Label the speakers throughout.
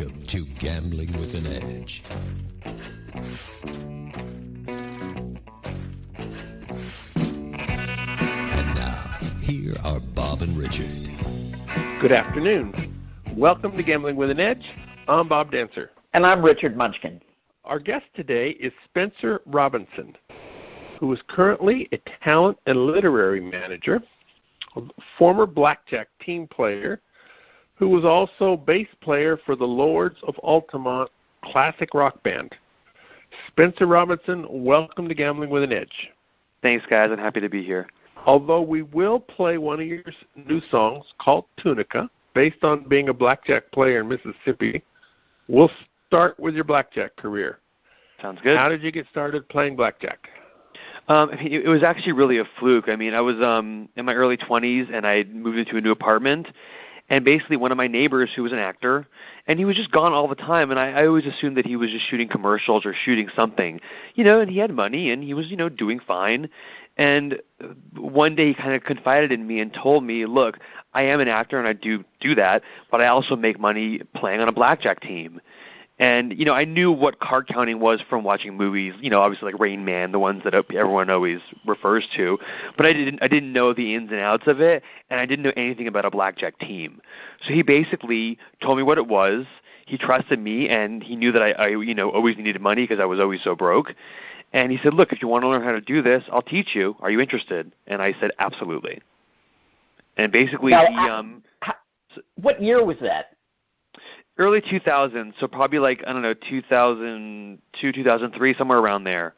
Speaker 1: Welcome to Gambling with an Edge. And now, here are Bob and Richard.
Speaker 2: Good afternoon. Welcome to Gambling with an Edge. I'm Bob Dancer.
Speaker 3: And I'm Richard Munchkin.
Speaker 2: Our guest today is Spencer Robinson, who is currently a talent and literary manager, a former blackjack team player, who was also bass player for the Lords of Altamont classic rock band. Spencer Robinson, welcome to Gambling with an Edge.
Speaker 4: Thanks, guys. I'm happy to be here.
Speaker 2: Although we will play one of your new songs called Tunica, based on being a blackjack player in Mississippi, we'll start with your blackjack career.
Speaker 4: Sounds good.
Speaker 2: How did you get started playing blackjack?
Speaker 4: It was actually really a fluke. I mean, I was in my early 20s, and I moved into a new apartment. And basically one of my neighbors who was an actor, and he was just gone all the time, and I always assumed that he was just shooting commercials or shooting something, and he had money, and he was, doing fine. And one day he kind of confided in me and told me, look, I am an actor, and I do that, but I also make money playing on a blackjack team. And, I knew what card counting was from watching movies, obviously like Rain Man, the ones that everyone always refers to. But I didn't know the ins and outs of it, and I didn't know anything about a blackjack team. So he basically told me what it was. He trusted me, and he knew that I always needed money because I was always so broke. And he said, look, if you want to learn how to do this, I'll teach you. Are you interested? And I said, absolutely. And basically,
Speaker 3: what year was that?
Speaker 4: Early 2000s, so probably 2002, 2003, somewhere around there.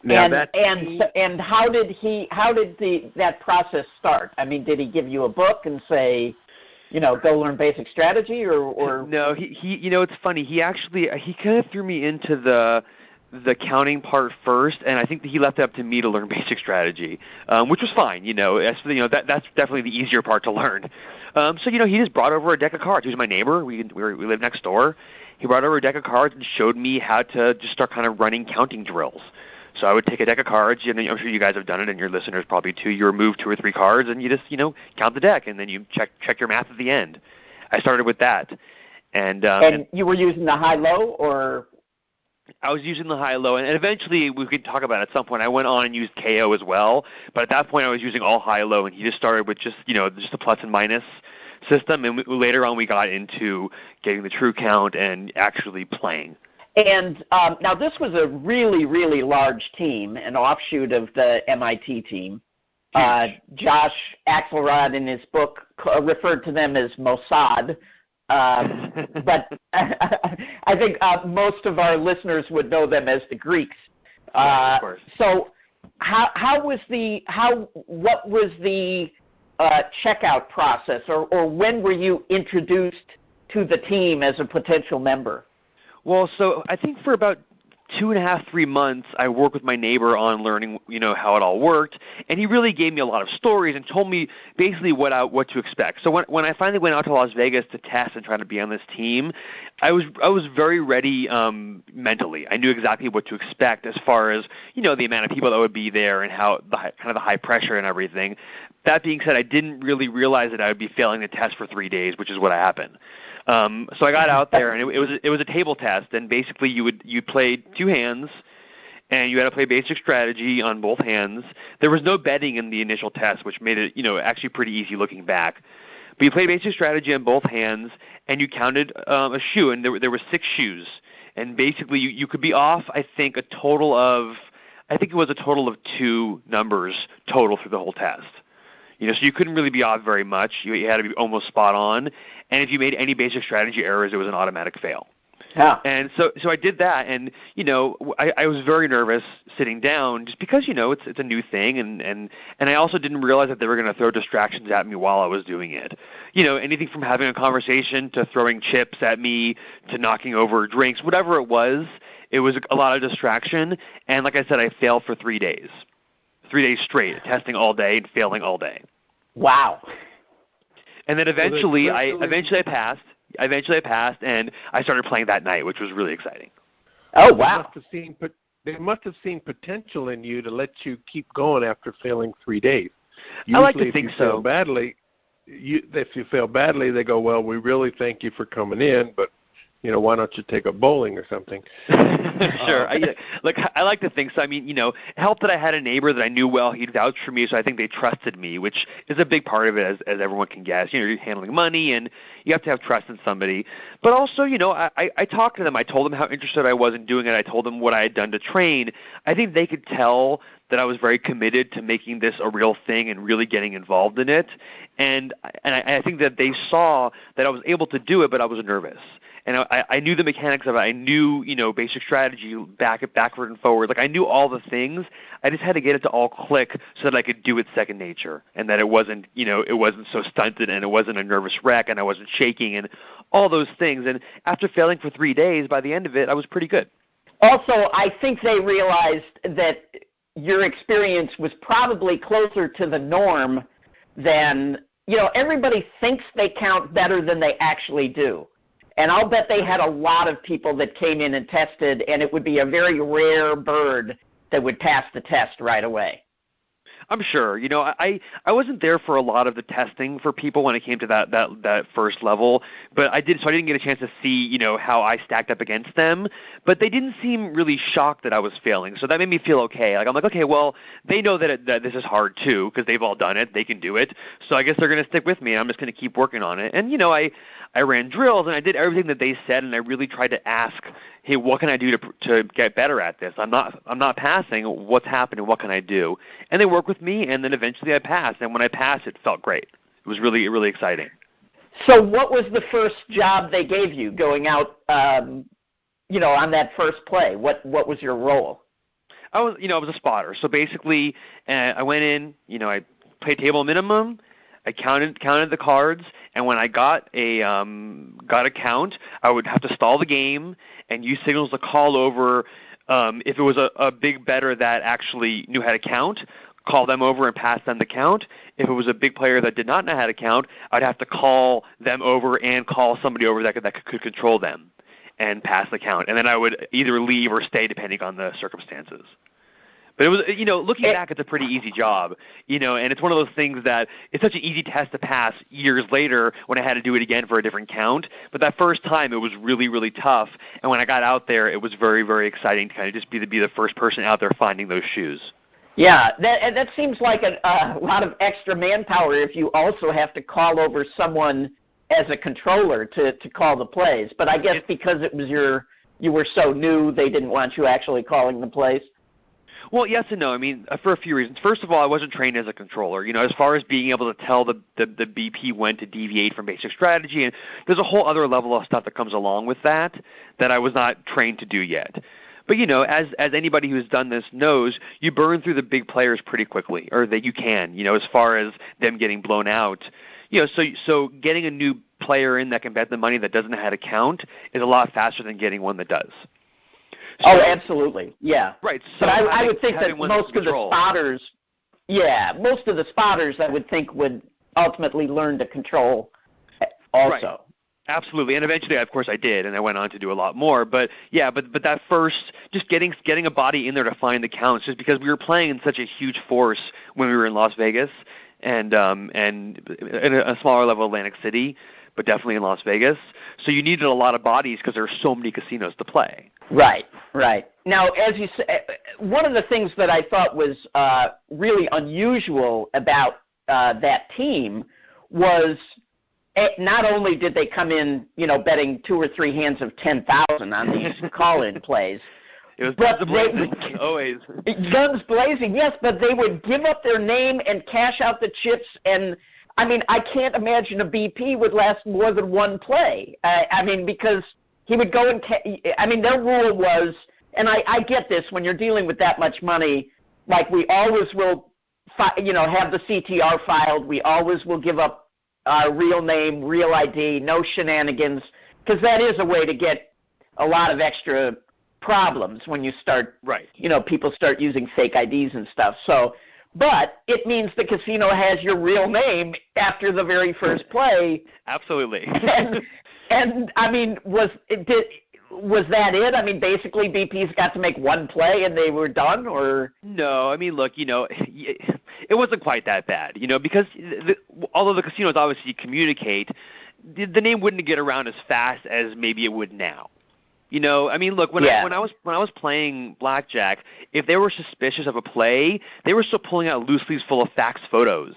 Speaker 3: Now and how did that process start? I mean, did he give you a book and say, go learn basic strategy, or? No,
Speaker 4: he it's funny. He kind of threw me into the counting part first, and I think that he left it up to me to learn basic strategy, which was fine. That's definitely the easier part to learn. So he just brought over a deck of cards. He was my neighbor. We lived next door. He brought over a deck of cards and showed me how to just start kind of running counting drills. So I would take a deck of cards. I'm sure you guys have done it, and your listeners probably too. You remove 2 or 3 cards, and you just count the deck, and then you check your math at the end. I started with that, and
Speaker 3: you were using the high-low, or?
Speaker 4: I was using the high-low, and eventually we could talk about it at some point. I went on and used KO as well, but at that point I was using all high-low, and he just started with just the plus and minus system, and later on we got into getting the true count and actually playing.
Speaker 3: And now this was a really, really large team, an offshoot of the MIT team. Josh Axelrod in his book referred to them as Mossad. But I think most of our listeners would know them as the Greeks.
Speaker 4: Of course.
Speaker 3: So, what was the checkout process, or when were you introduced to the team as a potential member?
Speaker 4: Well, so I think for about 2.5, 3 months, I worked with my neighbor on learning, how it all worked, and he really gave me a lot of stories and told me basically what to expect. So when I finally went out to Las Vegas to test and try to be on this team, I was very ready mentally. I knew exactly what to expect as far as the amount of people that would be there and how the high pressure and everything. That being said, I didn't really realize that I would be failing the test for 3 days, which is what happened. So I got out there, and it was a table test, and basically you played 2 hands, and you had to play basic strategy on both hands. There was no betting in the initial test, which made it actually pretty easy looking back. But you played basic strategy on both hands, and you counted a shoe, and there were 6 shoes, and basically you could be off it was a total of 2 numbers total through the whole test. So you couldn't really be off very much. You had to be almost spot on. And if you made any basic strategy errors, it was an automatic fail.
Speaker 3: Yeah.
Speaker 4: And so I did that, and I was very nervous sitting down just because it's a new thing, and I also didn't realize that they were going to throw distractions at me while I was doing it. Anything from having a conversation to throwing chips at me to knocking over drinks, whatever it was a lot of distraction. And like I said, I failed for 3 days. 3 days straight, testing all day and failing all day.
Speaker 3: Wow.
Speaker 4: And then eventually I passed. I passed, and I started playing that night, which was really exciting.
Speaker 3: Oh, wow.
Speaker 2: They must have seen potential in you to let you keep going after failing 3 days.
Speaker 4: Usually, I like to think
Speaker 2: if you fail badly, they go, well, we really thank you for coming in, but why don't you take up bowling or something?
Speaker 4: Sure. I like to think so. I mean, it helped that I had a neighbor that I knew well. He'd vouch for me, so I think they trusted me, which is a big part of it, as everyone can guess. You're handling money, and you have to have trust in somebody. But also, I talked to them. I told them how interested I was in doing it. I told them what I had done to train. I think they could tell that I was very committed to making this a real thing and really getting involved in it. And I think that they saw that I was able to do it, but I was nervous. And I knew the mechanics of it. I knew, basic strategy, backward and forward. Like, I knew all the things. I just had to get it to all click so that I could do it second nature, and that it wasn't, it wasn't so stunted, and it wasn't a nervous wreck, and I wasn't shaking, and all those things. And after failing for 3 days, by the end of it, I was pretty good.
Speaker 3: Also, I think they realized that your experience was probably closer to the norm than, everybody thinks they count better than they actually do. And I'll bet they had a lot of people that came in and tested, and it would be a very rare bird that would pass the test right away.
Speaker 4: I'm sure. I wasn't there for a lot of the testing for people when it came to that first level, but I didn't get a chance to see, how I stacked up against them. But they didn't seem really shocked that I was failing, so that made me feel okay. I'm like, okay, well, they know that this is hard too, because they've all done it. They can do it, so I guess they're going to stick with me. And I'm just going to keep working on it. And I ran drills, and I did everything that they said, and I really tried to ask, hey, what can I do to get better at this? I'm not passing. What's happening? What can I do? And they worked with me, and then eventually I passed. And when I passed, it felt great. It was really, really exciting.
Speaker 3: So what was the first job they gave you going out, on that first play? What was your role?
Speaker 4: I was a spotter. So basically, I went in, I played table minimum. I counted the cards, and when I got a count, I would have to stall the game and use signals to call over. If it was a big bettor that actually knew how to count, call them over and pass them the count. If it was a big player that did not know how to count, I'd have to call them over and call somebody over that could control them and pass the count. And then I would either leave or stay depending on the circumstances. But it was, looking back, it's a pretty easy job, and it's one of those things that it's such an easy test to pass years later when I had to do it again for a different count. But that first time, it was really, really tough. And when I got out there, it was very, very exciting to kind of just be the first person out there finding those shoes.
Speaker 3: Yeah, that seems like a lot of extra manpower if you also have to call over someone as a controller to call the plays. But I guess because it was you were so new, they didn't want you actually calling the plays.
Speaker 4: Well, yes and no. I mean, for a few reasons. First of all, I wasn't trained as a controller. As far as being able to tell the BP when to deviate from basic strategy, and there's a whole other level of stuff that comes along with that I was not trained to do yet. But, as anybody who's done this knows, you burn through the big players pretty quickly, or that you can, as far as them getting blown out. So getting a new player in that can bet the money that doesn't know how to count is a lot faster than getting one that does. So,
Speaker 3: absolutely, yeah.
Speaker 4: Right.
Speaker 3: So but I would think that most of the spotters, I would think, would ultimately learn to control also.
Speaker 4: Right. Absolutely, and eventually, of course, I did, and I went on to do a lot more. But yeah, but that first, just getting a body in there to find the counts, just because we were playing in such a huge force when we were in Las Vegas, and in a smaller level, Atlantic City, but definitely in Las Vegas. So you needed a lot of bodies because there are so many casinos to play.
Speaker 3: Right. Now, as you say, one of the things that I thought was really unusual about that team was not only did they come in, betting 2 or 3 hands of 10,000 on these call-in plays.
Speaker 4: It was guns blazing, always.
Speaker 3: Guns blazing, yes, but they would give up their name and cash out the chips. And, I can't imagine a BP would last more than one play. Because he would go and their rule was, and I get this, when you're dealing with that much money, like we always will, have the CTR filed. We always will give up our real name, real ID, no shenanigans, because that is a way to get a lot of extra problems when you start,
Speaker 4: right.
Speaker 3: People start using fake IDs and stuff. So, but it means the casino has your real name after the very first play.
Speaker 4: Absolutely.
Speaker 3: and was that it? Basically BP's got to make one play and they were done, or?
Speaker 4: No, look, it wasn't quite that bad, because although the casinos obviously communicate, the name wouldn't get around as fast as maybe it would now. You know, I mean, look, when I was playing blackjack, if they were suspicious of a play, they were still pulling out loose leaves full of fax photos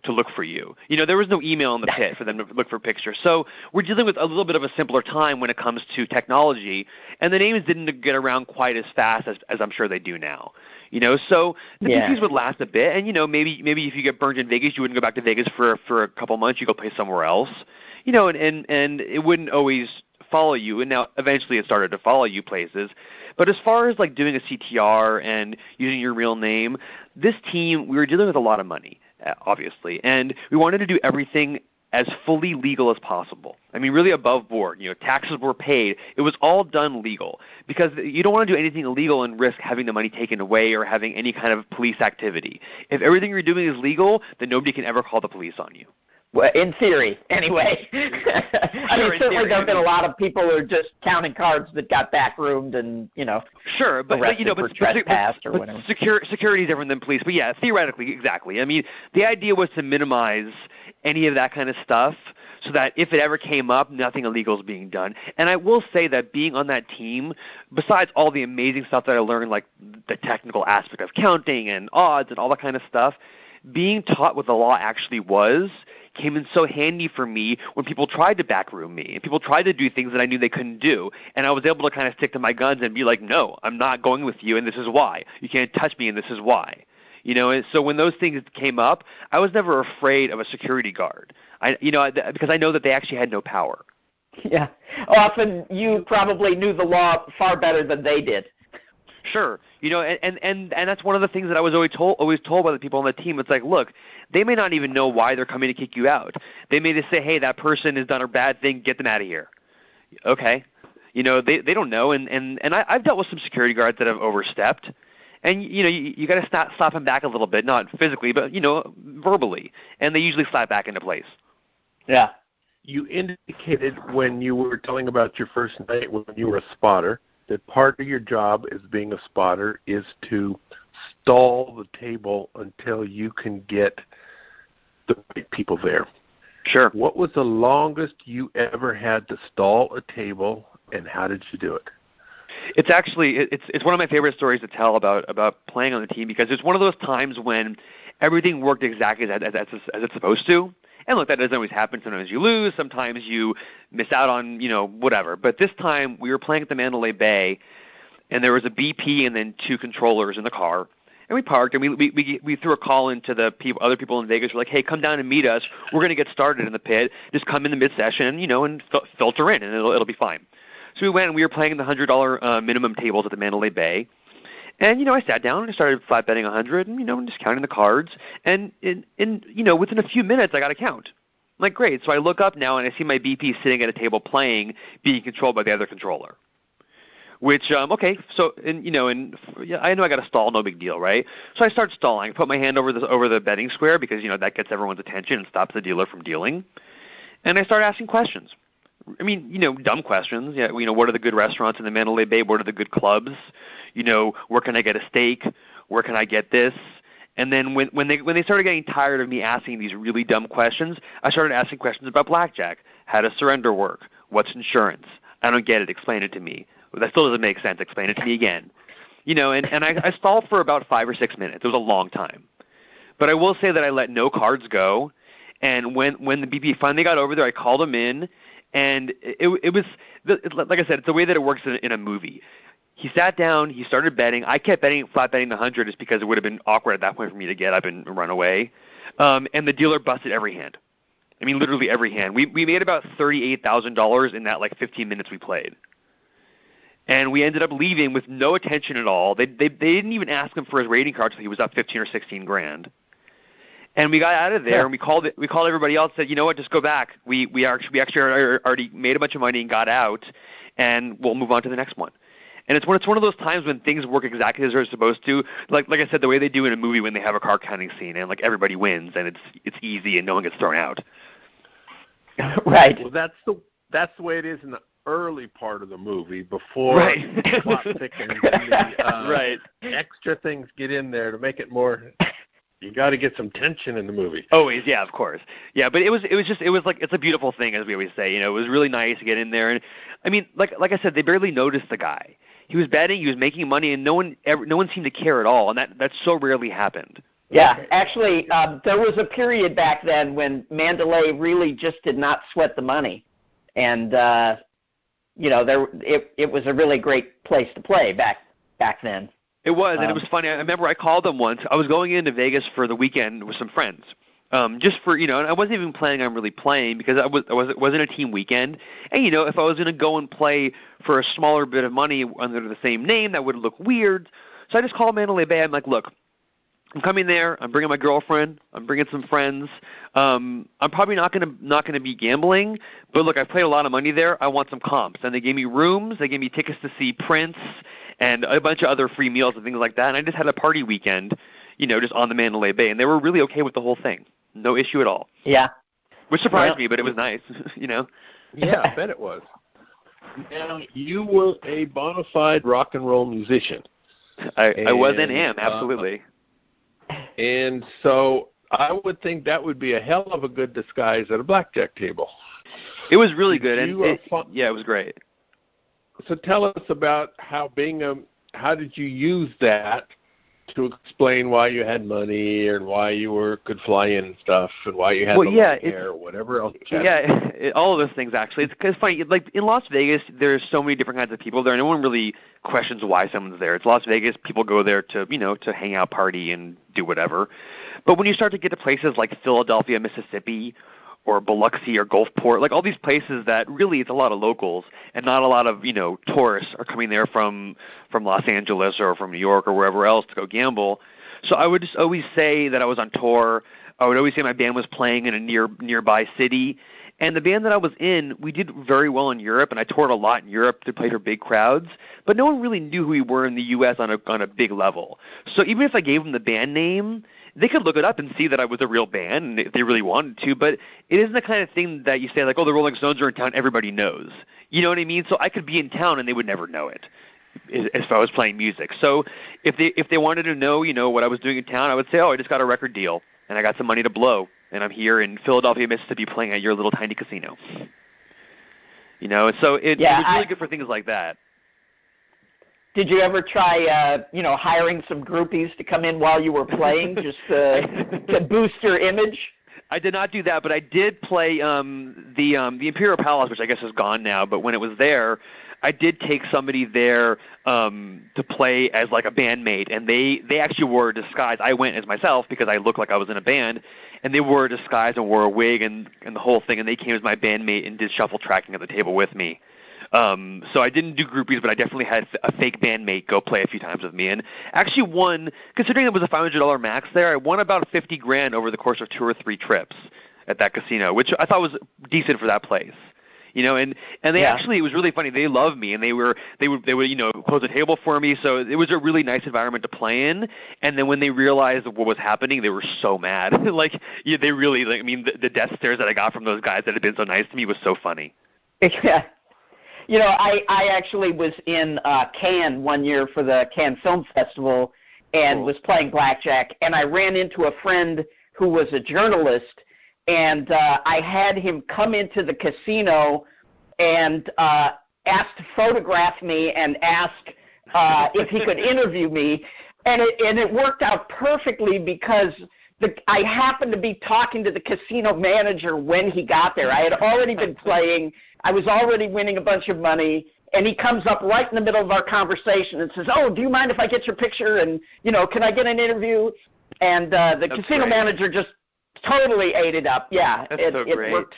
Speaker 4: to look for you. You know, there was no email in the pit for them to look for pictures. So we're dealing with a little bit of a simpler time when it comes to technology, and the names didn't get around quite as fast as I'm sure they do now. You know, so the BPs would last a bit, and, you know, maybe if you get burned in Vegas, you wouldn't go back to Vegas for a couple months. You go play somewhere else. You know, and it wouldn't always follow you, and now eventually it started to follow you places. But as far as like doing a CTR and using your real name, this team, we were dealing with a lot of money, obviously, and we wanted to do everything as fully legal as possible. I mean, really above board. You know, taxes were paid. It was all done legal, because you don't want to do anything illegal and risk having the money taken away or having any kind of police activity. If everything you're doing is legal, then nobody can ever call the police on you.
Speaker 3: Well, in theory, anyway. I mean, certainly there have been a lot of people who are just counting cards that got backroomed and, you know,
Speaker 4: sure, but you know, but
Speaker 3: trespass or whatever.
Speaker 4: Security is different than police. But yeah, theoretically, exactly. I mean, the idea was to minimize any of that kind of stuff, so that if it ever came up, nothing illegal is being done. And I will say that being on that team, besides all the amazing stuff that I learned, like the technical aspect of counting and odds and all that kind of stuff, being taught what the law actually was came in so handy for me when people tried to backroom me and people tried to do things that I knew they couldn't do. And I was able to kind of stick to my guns and be like, no, I'm not going with you, and this is why. You can't touch me, and this is why. You know, and so when those things came up, I was never afraid of a security guard. Because I know that they actually had no power.
Speaker 3: Yeah. Often you probably knew the law far better than they did.
Speaker 4: Sure. You know, and that's one of the things that I was always told by the people on the team. It's like, look, they may not even know why they're coming to kick you out. They may just say, hey, that person has done a bad thing, get them out of here. Okay. You know, they don't know, and I've dealt with some security guards that have overstepped. And, you know, you got to slap them back a little bit, not physically, but, you know, verbally. And they usually slap back into place.
Speaker 3: Yeah.
Speaker 2: You indicated when you were telling about your first night when you were a spotter that part of your job as being a spotter is to stall the table until you can get the right people there.
Speaker 4: Sure.
Speaker 2: What was the longest you ever had to stall a table, and how did you do it?
Speaker 4: It's actually it's one of my favorite stories to tell about playing on the team, because it's one of those times when everything worked exactly as it's supposed to. And look, that doesn't always happen. Sometimes you lose. Sometimes you miss out on, you know, whatever. But this time we were playing at the Mandalay Bay, and there was a BP and then two controllers in the car. And we parked, and we threw a call into the other people in Vegas. We're like, hey, come down and meet us. We're going to get started in the pit. Just come in the mid-session, you know, and filter in, and it'll be fine. So we went, and we were playing the $100 minimum tables at the Mandalay Bay. And, you know, I sat down and I started flat betting 100 and, you know, and just counting the cards. And you know, within a few minutes, I got a count. I'm like, great. So I look up now, and I see my BP sitting at a table playing, being controlled by the other controller. Which, okay, so, and, you know, and yeah, I know I got to stall, no big deal, right? So I start stalling. I put my hand over the betting square because, you know, that gets everyone's attention and stops the dealer from dealing. And I start asking questions. I mean, you know, dumb questions. Yeah, you know, what are the good restaurants in the Mandalay Bay? What are the good clubs? You know, where can I get a steak? Where can I get this? And then when they started getting tired of me asking these really dumb questions, I started asking questions about blackjack. How does surrender work? What's insurance? I don't get it. Explain it to me. That still doesn't make sense. Explain it to me again. You know, and I stalled for about 5 or 6 minutes. It was a long time. But I will say that I let no cards go. And when the BP finally got over there, I called him in. And it was, like I said, it's the way that it works in a movie. He sat down, he started betting. I kept flat betting the 100 just because it would have been awkward at that point for me to get up and run away. And the dealer busted every hand. I mean, literally every hand. We made about $38,000 in that, like, 15 minutes we played. And we ended up leaving with no attention at all. They didn't even ask him for his rating card until he was up 15 or 16 grand. And we got out of there, and we called everybody else. Said, you know what, just go back. We actually already made a bunch of money and got out, and we'll move on to the next one. And it's one of those times when things work exactly as they're supposed to. Like I said, the way they do in a movie when they have a card counting scene, and like everybody wins, and it's easy, and no one gets thrown out.
Speaker 3: Right.
Speaker 2: Well, that's the way it is in the early part of the movie before the plot thickens and the
Speaker 4: right.
Speaker 2: extra things get in there to make it more You got to get some tension in the movie.
Speaker 4: Always, yeah, of course. Yeah, but it was like, it's a beautiful thing, as we always say. It was really nice to get in there. And I mean, like I said, they barely noticed the guy. He was betting, he was making money, and no one seemed to care at all. And that so rarely happened.
Speaker 3: Yeah, actually, there was a period back then when Mandalay really just did not sweat the money, and it was a really great place to play back then.
Speaker 4: It was, and it was funny. I remember I called them once. I was going into Vegas for the weekend with some friends, just for and I wasn't even planning on really playing because it wasn't a team weekend. And if I was going to go and play for a smaller bit of money under the same name, that would look weird. So I just called Mandalay Bay. I'm like, look, I'm coming there. I'm bringing my girlfriend. I'm bringing some friends. I'm probably not gonna be gambling, but look, I've played a lot of money there. I want some comps, and they gave me rooms. They gave me tickets to see Prince and a bunch of other free meals and things like that. And I just had a party weekend, just on the Mandalay Bay, and they were really okay with the whole thing. No issue at all.
Speaker 3: Yeah,
Speaker 4: which surprised me, but it was nice.
Speaker 2: Yeah, I bet it was. Now, you were a bona fide rock and roll musician.
Speaker 4: I was and am, absolutely.
Speaker 2: And so I would think that would be a hell of a good disguise at a blackjack table.
Speaker 4: It was really good, and it was great.
Speaker 2: So tell us about how did you use that to explain why you had money and why you could fly in and stuff and why you had hair or whatever else.
Speaker 4: All of those things actually. It's funny. Like in Las Vegas, there's so many different kinds of people there. No one really questions why someone's there. It's Las Vegas. People go there to to hang out, party, and do whatever. But when you start to get to places like Philadelphia, Mississippi, or Biloxi or Gulfport, like all these places that really it's a lot of locals and not a lot of, tourists are coming there from Los Angeles or from New York or wherever else to go gamble. So I would just always say that I was on tour. I would always say my band was playing in a nearby city. And the band that I was in, we did very well in Europe, and I toured a lot in Europe to play for big crowds. But no one really knew who we were in the U.S. on a big level. So even if I gave them the band name, they could look it up and see that I was a real band if they really wanted to. But it isn't the kind of thing that you say like, oh, the Rolling Stones are in town, everybody knows. You know what I mean? So I could be in town and they would never know it if I was playing music. So if they wanted to know, what I was doing in town, I would say, oh, I just got a record deal and I got some money to blow. And I'm here in Philadelphia, Mississippi, playing at your little tiny casino. So it was really good for things like that.
Speaker 3: Did you ever try, hiring some groupies to come in while you were playing, just to boost your image?
Speaker 4: I did not do that, but I did play the Imperial Palace, which I guess is gone now. But when it was there, I did take somebody there to play as like a bandmate, and they actually wore a disguise. I went as myself because I looked like I was in a band, and they wore a disguise and wore a wig and the whole thing, and they came as my bandmate and did shuffle tracking at the table with me. So I didn't do groupies, but I definitely had a fake bandmate go play a few times with me, and actually won, considering it was a $500 max there, I won about $50,000 over the course of 2 or 3 trips at that casino, which I thought was decent for that place. And they actually, it was really funny. They loved me, and they would close a table for me. So it was a really nice environment to play in. And then when they realized what was happening, they were so mad. They really, the death stares that I got from those guys that had been so nice to me was so funny.
Speaker 3: Yeah. I actually was in Cannes one year for the Cannes Film Festival and was playing blackjack, and I ran into a friend who was a journalist, and I had him come into the casino and ask to photograph me and ask if he could interview me, and it worked out perfectly because I happened to be talking to the casino manager when he got there. I had already been playing. I was already winning a bunch of money, and he comes up right in the middle of our conversation and says, oh, do you mind if I get your picture, and, can I get an interview? And the casino manager just totally ate it up. Yeah,
Speaker 4: it worked.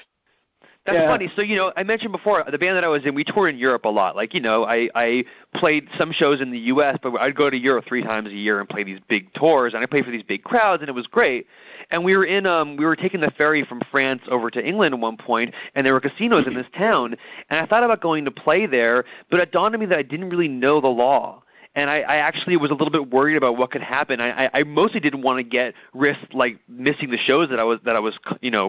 Speaker 4: That's funny. So, I mentioned before, the band that I was in, we toured in Europe a lot. I played some shows in the U.S., but I'd go to Europe 3 times a year and play these big tours, and I played for these big crowds, and it was great. And we were taking the ferry from France over to England at one point, and there were casinos in this town, and I thought about going to play there, but it dawned on me that I didn't really know the law. and I actually was a little bit worried about what could happen. I mostly didn't want to get risk like missing the shows that I was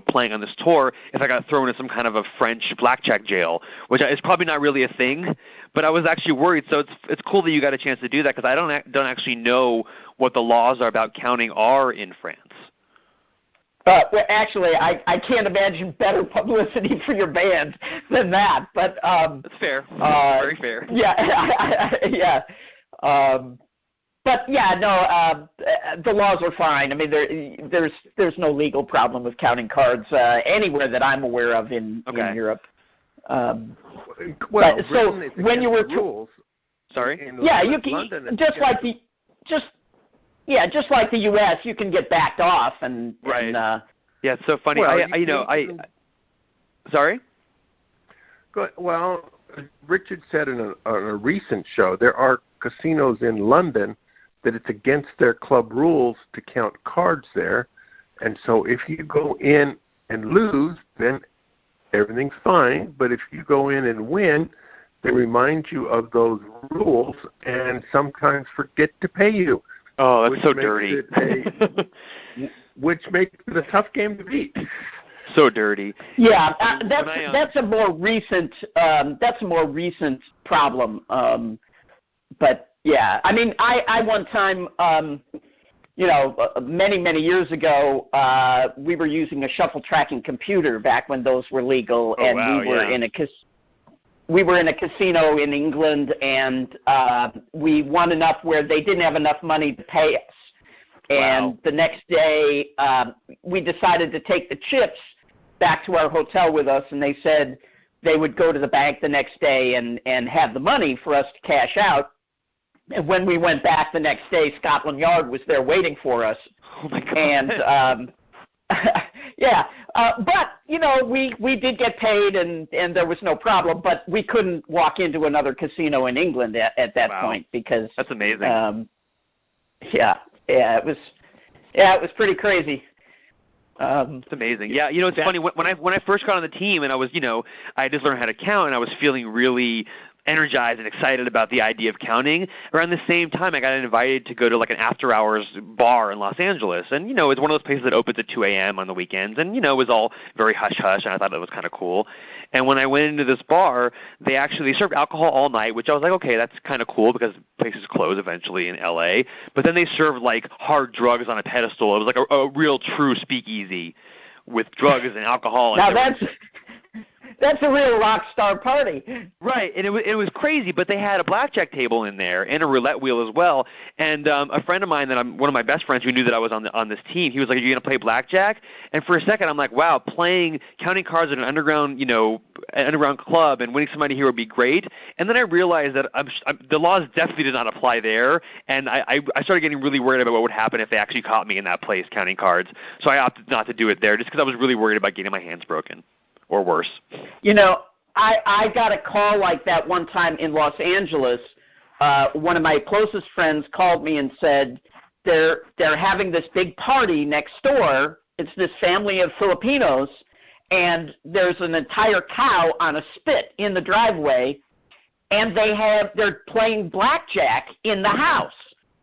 Speaker 4: playing on this tour if I got thrown in some kind of a French blackjack jail, which is probably not really a thing. But I was actually worried. So it's cool that you got a chance to do that, because I don't actually know what the laws are about counting are in France.
Speaker 3: Well, actually, I can't imagine better publicity for your band than that. But
Speaker 4: that's fair. Very fair.
Speaker 3: Yeah, yeah. But yeah, no, the laws are fine. I mean, there's no legal problem with counting cards anywhere that I'm aware of in Europe.
Speaker 2: Well,
Speaker 3: so when you were
Speaker 2: rules,
Speaker 4: sorry.
Speaker 3: Yeah, you can just like the U.S. You can get backed off and
Speaker 4: right. Yeah, it's so funny.
Speaker 2: Well,
Speaker 4: Sorry.
Speaker 2: Well, Richard said on a recent show there are casinos in London that it's against their club rules to count cards there, and so if you go in and lose, then everything's fine. But if you go in and win, they remind you of those rules and sometimes forget to pay you.
Speaker 4: Oh, that's so dirty.
Speaker 2: Which makes it a tough game to beat.
Speaker 4: So dirty.
Speaker 3: Yeah, that's a more recent problem. But yeah, I mean, I one time, many years ago, we were using a shuffle tracking computer back when those were legal, and we were in a casino in England, and we won enough where they didn't have enough money to pay us. And the next day, we decided to take the chips back to our hotel with us, and they said they would go to the bank the next day and have the money for us to cash out. And when we went back the next day, Scotland Yard was there waiting for us.
Speaker 4: Oh my God.
Speaker 3: And but we did get paid, and there was no problem. But we couldn't walk into another casino in England at that point because
Speaker 4: that's amazing.
Speaker 3: It was pretty crazy.
Speaker 4: It's amazing. Yeah, it's funny when I first got on the team and I was, I just learned how to count, and I was feeling really energized and excited about the idea of counting. Around the same time, I got invited to go to like an after-hours bar in Los Angeles, and it's one of those places that opens at 2 a.m. on the weekends, and it was all very hush-hush, and I thought it was kind of cool. And when I went into this bar, they served alcohol all night, which I was like, okay, that's kind of cool because places close eventually in L.A. But then they served like hard drugs on a pedestal. It was like a real true speakeasy with drugs and alcohol.
Speaker 3: Now that's a real rock star party.
Speaker 4: Right, and it was crazy, but they had a blackjack table in there and a roulette wheel as well. And a friend of mine one of my best friends who knew that I was on this team, he was like, "Are you going to play blackjack?" And for a second, I'm like, "Wow, counting cards at an underground club and winning some money here would be great." And then I realized that the laws definitely did not apply there, and I started getting really worried about what would happen if they actually caught me in that place counting cards. So I opted not to do it there, just because I was really worried about getting my hands broken. Or worse.
Speaker 3: I got a call like that one time in Los Angeles. One of my closest friends called me and said they're having this big party next door. It's this family of Filipinos, and there's an entire cow on a spit in the driveway, and they're playing blackjack in the house.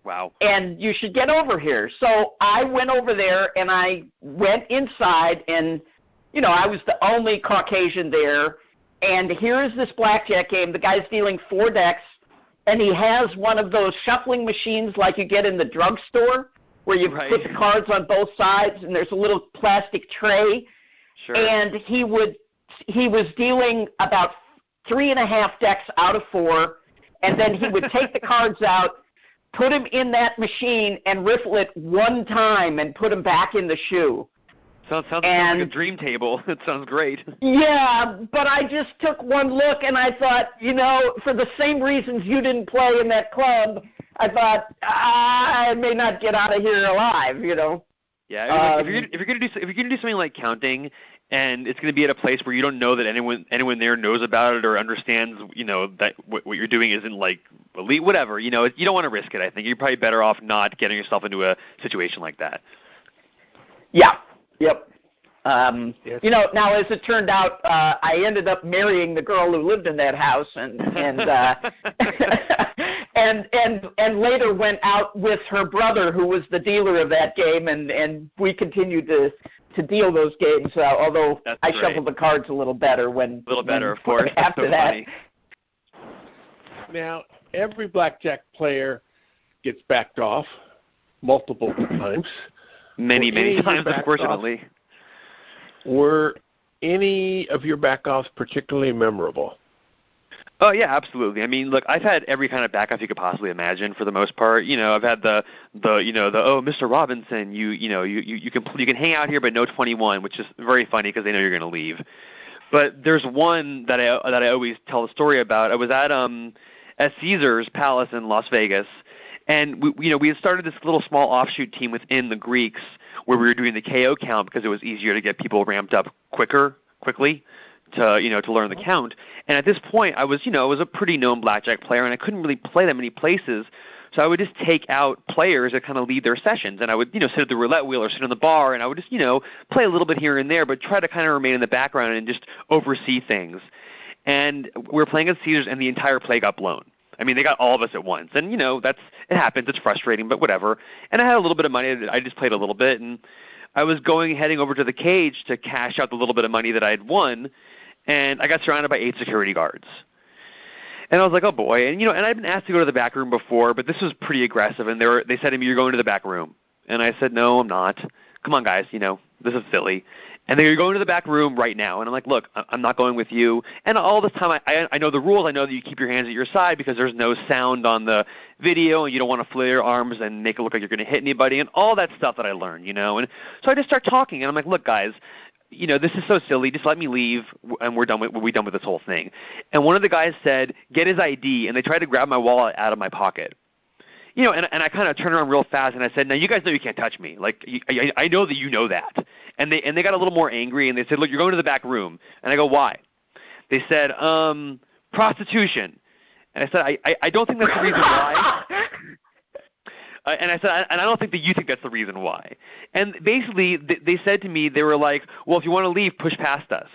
Speaker 4: Wow.
Speaker 3: And you should get over here. So I went over there, and I went inside, and I was the only Caucasian there, and here is this blackjack game. The guy's dealing 4 decks, and he has one of those shuffling machines like you get in the drugstore where you put the cards on both sides, and there's a little plastic tray.
Speaker 4: Sure.
Speaker 3: And he was dealing about 3.5 decks out of 4, and then he would take the cards out, put them in that machine, and riffle it one time and put them back in the shoe.
Speaker 4: Sounds like a dream table. It sounds great.
Speaker 3: Yeah, but I just took one look, and I thought, for the same reasons you didn't play in that club, I thought I may not get out of here alive.
Speaker 4: Yeah, if you're gonna do something like counting, and it's gonna be at a place where you don't know that anyone there knows about it or understands, that what you're doing isn't like elite, whatever. You don't want to risk it. I think you're probably better off not getting yourself into a situation like that.
Speaker 3: Yeah. Yep. Now as it turned out, I ended up marrying the girl who lived in that house, and and later went out with her brother, who was the dealer of that game, and we continued to deal those games. Although I shuffled the cards a little better
Speaker 4: of course.
Speaker 3: After that.
Speaker 4: Funny.
Speaker 2: Now, every blackjack player gets backed off multiple times.
Speaker 4: Many times, unfortunately.
Speaker 2: Were any of your back-offs particularly memorable?
Speaker 4: Oh yeah, absolutely. I mean, look, I've had every kind of backup you could possibly imagine for the most part. I've had the Mr. Robinson, you can hang out here but no 21, which is very funny because they know you're going to leave. But there's one that I always tell the story about. I was at Caesar's Palace in Las Vegas, and we had started this little small offshoot team within the Greeks where we were doing the KO count because it was easier to get people ramped up quickly to learn the count. And at this point, I was a pretty known blackjack player, and I couldn't really play that many places. So I would just take out players that kind of lead their sessions, and I would sit at the roulette wheel or sit on the bar, and I would just play a little bit here and there, but try to kind of remain in the background and just oversee things. And we were playing at Caesars, and the entire play got blown. I mean, they got all of us at once, and it happens. It's frustrating, but whatever. And I had a little bit of money. I just played a little bit, and I was heading over to the cage to cash out the little bit of money that I had won, and I got surrounded by 8 security guards. And I was like, oh boy. And and I'd been asked to go to the back room before, but this was pretty aggressive. And they said to me, you're going to the back room. And I said, no, I'm not. Come on, guys, this is silly. And they're going to the back room right now. And I'm like, look, I'm not going with you. And all this time, I know the rules. I know that you keep your hands at your side because there's no sound on the video, and you don't want to flail your arms and make it look like you're going to hit anybody, and all that stuff that I learned, And so I just start talking, and I'm like, look, guys, this is so silly. Just let me leave, and we're done with this whole thing. And one of the guys said, get his ID, and they tried to grab my wallet out of my pocket. And I kind of turned around real fast, and I said, now you guys know you can't touch me. Like, I know that you know that. And they got a little more angry, and they said, look, you're going to the back room. And I go, why? They said, prostitution. And I said, I don't think that's the reason why. And I said, and I don't think that you think that's the reason why. And basically, they said to me, they were like, well, if you want to leave, push past us.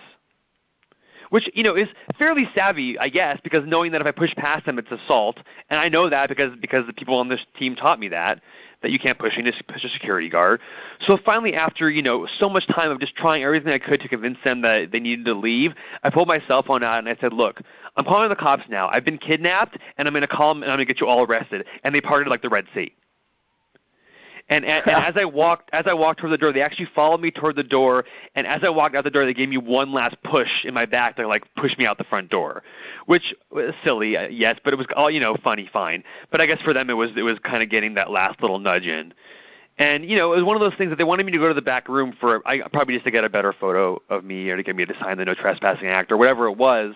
Speaker 4: Which, is fairly savvy, I guess, because knowing that if I push past them, it's assault. And I know that because the people on this team taught me that you can't push a security guard. So finally, after, so much time of just trying everything I could to convince them that they needed to leave, I pulled my cell phone out and I said, look, I'm calling the cops now. I've been kidnapped, and I'm going to call them, and I'm going to get you all arrested. And they parted like the Red Sea. And as I walked toward the door, they actually followed me toward the door. And as I walked out the door, they gave me one last push in my back to push me out the front door, which was silly, yes, but it was all funny, fine. But I guess for them it was kind of getting that last little nudge in. And it was one of those things that they wanted me to go to the back room for, probably just to get a better photo of me or to get me to sign the No Trespassing Act or whatever it was.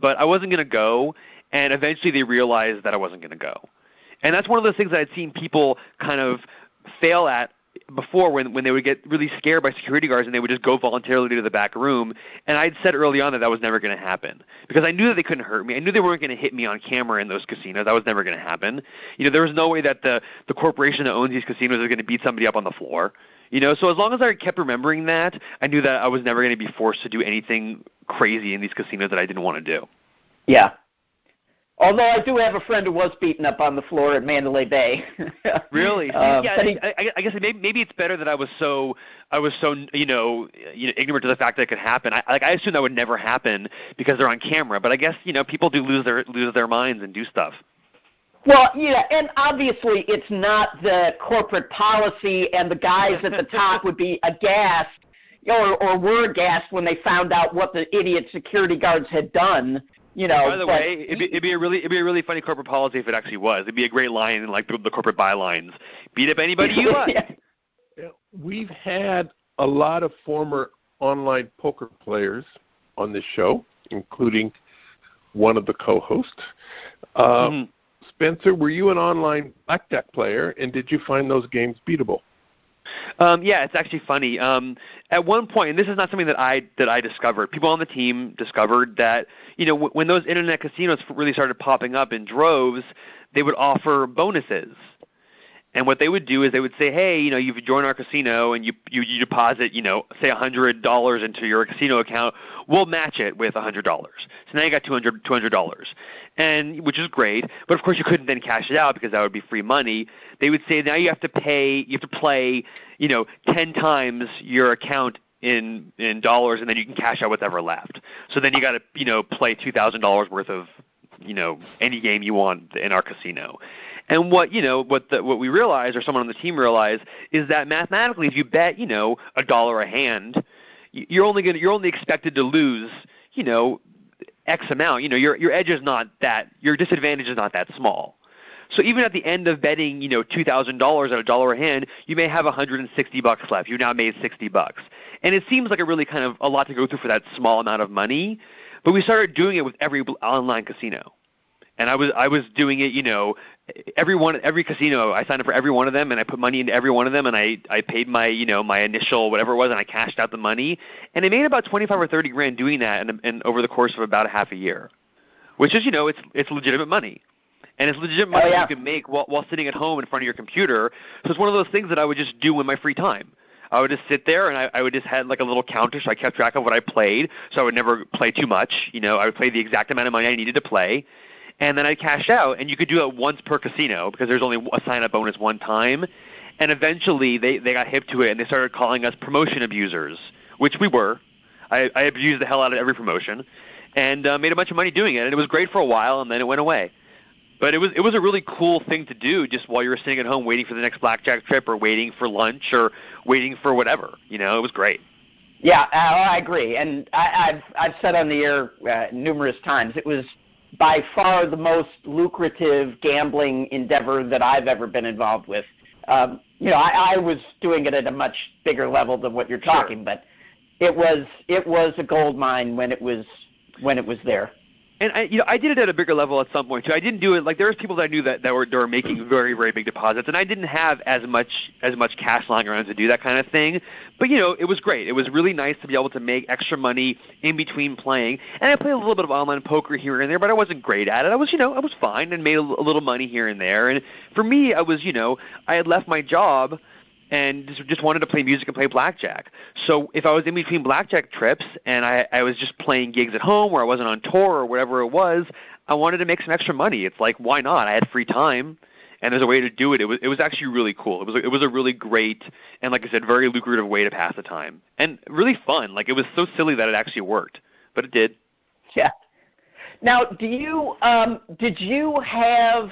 Speaker 4: But I wasn't going to go, and eventually they realized that I wasn't going to go. And that's one of those things that I'd seen people kind of fail at before when they would get really scared by security guards and they would just go voluntarily to the back room. And I'd said early on that was never going to happen because I knew that they couldn't hurt me. I knew they weren't going to hit me on camera in those casinos. That was never going to happen. There was no way that the corporation that owns these casinos was going to beat somebody up on the floor. So as long as I kept remembering that, I knew that I was never going to be forced to do anything crazy in these casinos that I didn't want to do.
Speaker 3: Yeah. Although I do have a friend who was beaten up on the floor at Mandalay Bay.
Speaker 4: Really? I guess maybe it's better that I was so ignorant to the fact that it could happen. I assumed that would never happen because they're on camera. But I guess people do lose their minds and do stuff.
Speaker 3: Well, yeah, and obviously it's not the corporate policy, and the guys at the top would be aghast, or were aghast when they found out what the idiot security guards had done.
Speaker 4: By the way, it'd be a really funny corporate policy if it actually was. It'd be a great line in the corporate bylines. Beat up anybody you want.
Speaker 2: Yeah. We've had a lot of former online poker players on this show, including one of the co-hosts. Spencer, were you an online blackjack player, and did you find those games beatable?
Speaker 4: Yeah, it's actually funny. At one point, and this is not something that I discovered, people on the team discovered that, when those internet casinos really started popping up in droves, they would offer bonuses. And what they would do is they would say, hey, you've joined our casino and you deposit, say $100 into your casino account. We'll match it with $100. So now you got $200, and which is great. But of course you couldn't then cash it out because that would be free money. They would say now you have to play, 10 times your account in dollars, and then you can cash out whatever left. So then you got to, play $2,000 worth of, any game you want in our casino. And what we realized, or someone on the team realized, is that mathematically, if you bet $1 a hand, you're only expected to lose X amount. Your edge is not that, your disadvantage is not that small. So even at the end of betting $2,000 at $1 a hand, you may have $160 left. You now made $60, and it seems like a really kind of a lot to go through for that small amount of money. But we started doing it with every online casino. And I was doing it, every casino. I signed up for every one of them, and I put money into every one of them, and I paid my my initial whatever it was, and I cashed out the money, and I made about 25 or 30 grand doing that, and over the course of about a half a year, which is it's legitimate money, and it's legitimate money you can make while sitting at home in front of your computer. So it's one of those things that I would just do in my free time. I would just sit there, and I would just had like a little counter, so I kept track of what I played, so I would never play too much. I would play the exact amount of money I needed to play. And then I'd cash out, and you could do it once per casino because there's only a sign-up bonus one time. And eventually they got hip to it, and they started calling us promotion abusers, which we were. I abused the hell out of every promotion and made a bunch of money doing it. And it was great for a while, and then it went away. But it was a really cool thing to do just while you were sitting at home waiting for the next blackjack trip or waiting for lunch or waiting for whatever. It was great.
Speaker 3: Yeah, I agree. And I've said on the air numerous times, it was by far the most lucrative gambling endeavor that I've ever been involved with. I was doing it at a much bigger level than what you're talking, but it was a gold mine when it was there.
Speaker 4: And I did it at a bigger level at some point too. I didn't do it like there was people that I knew that were making very, very big deposits, and I didn't have as much cash lying around to do that kind of thing. But it was great. It was really nice to be able to make extra money in between playing. And I played a little bit of online poker here and there, but I wasn't great at it. I was fine and made a little money here and there. And for me, I was I had left my job and just wanted to play music and play blackjack. So if I was in between blackjack trips and I was just playing gigs at home or I wasn't on tour or whatever it was, I wanted to make some extra money. It's like, why not? I had free time, and there's a way to do it. It was actually really cool. It was a really great and, like I said, very lucrative way to pass the time, and really fun. Like, it was so silly that it actually worked, but it did.
Speaker 3: Yeah. Now, did you have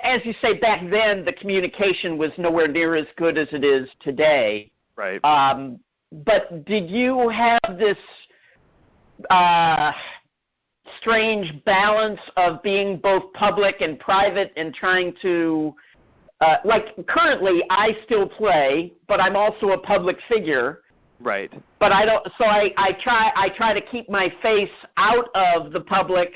Speaker 3: as you say, back then the communication was nowhere near as good as it is today.
Speaker 4: Right.
Speaker 3: But did you have this strange balance of being both public and private and trying to, like currently I still play, but I'm also a public figure.
Speaker 4: Right.
Speaker 3: But I don't. So I try to keep my face out of the public,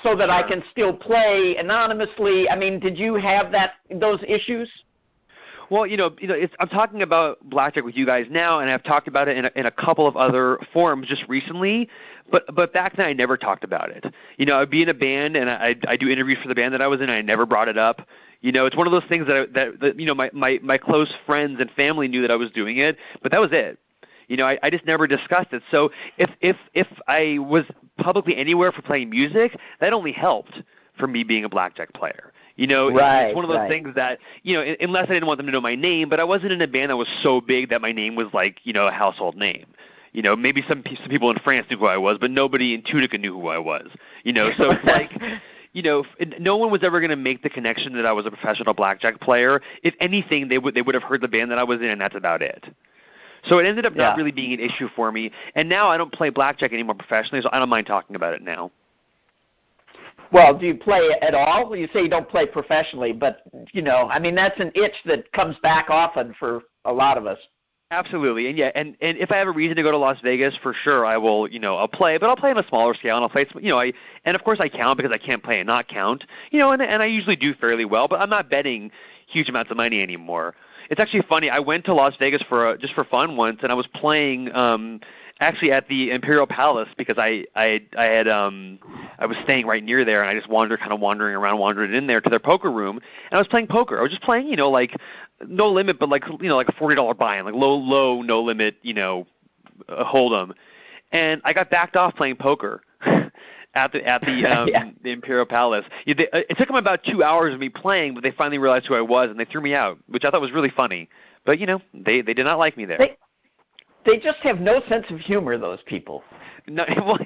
Speaker 3: so that I can still play anonymously. I mean, did you have those issues?
Speaker 4: Well, I'm talking about blackjack with you guys now, and I've talked about it in a couple of other forums just recently. But back then, I never talked about it. I'd be in a band, and I do interviews for the band that I was in. And I never brought it up. It's one of those things that my close friends and family knew that I was doing it, but that was it. I just never discussed it. So if I was publicly anywhere for playing music, that only helped for me being a blackjack player. It's one of those things that, unless I didn't want them to know my name, but I wasn't in a band that was so big that my name was like, a household name. Maybe some people in France knew who I was, but nobody in Tunica knew who I was. So it's like, no one was ever going to make the connection that I was a professional blackjack player. If anything, they would have heard the band that I was in, and that's about it. So it ended up not really being an issue for me. And now I don't play blackjack anymore professionally, so I don't mind talking about it now.
Speaker 3: Well, do you play at all? You say you don't play professionally, but, that's an itch that comes back often for a lot of us.
Speaker 4: Absolutely. And if I have a reason to go to Las Vegas, for sure I will, I'll play, but I'll play on a smaller scale, and I'll play, and of course I count because I can't play and not count, and I usually do fairly well, but I'm not betting, huge amounts of money anymore. It's actually funny. I went to Las Vegas just for fun once, and I was playing actually at the Imperial Palace because I was staying right near there, and I just wandered in there to their poker room, and I was playing poker. I was just playing, like no limit, but like a $40 buy-in, like low no limit, hold'em, and I got backed off playing poker. At the Imperial Palace. It took them about 2 hours of me playing, but they finally realized who I was, and they threw me out, which I thought was really funny. But, they did not like me there.
Speaker 3: They just have no sense of humor, those people.
Speaker 4: No, well,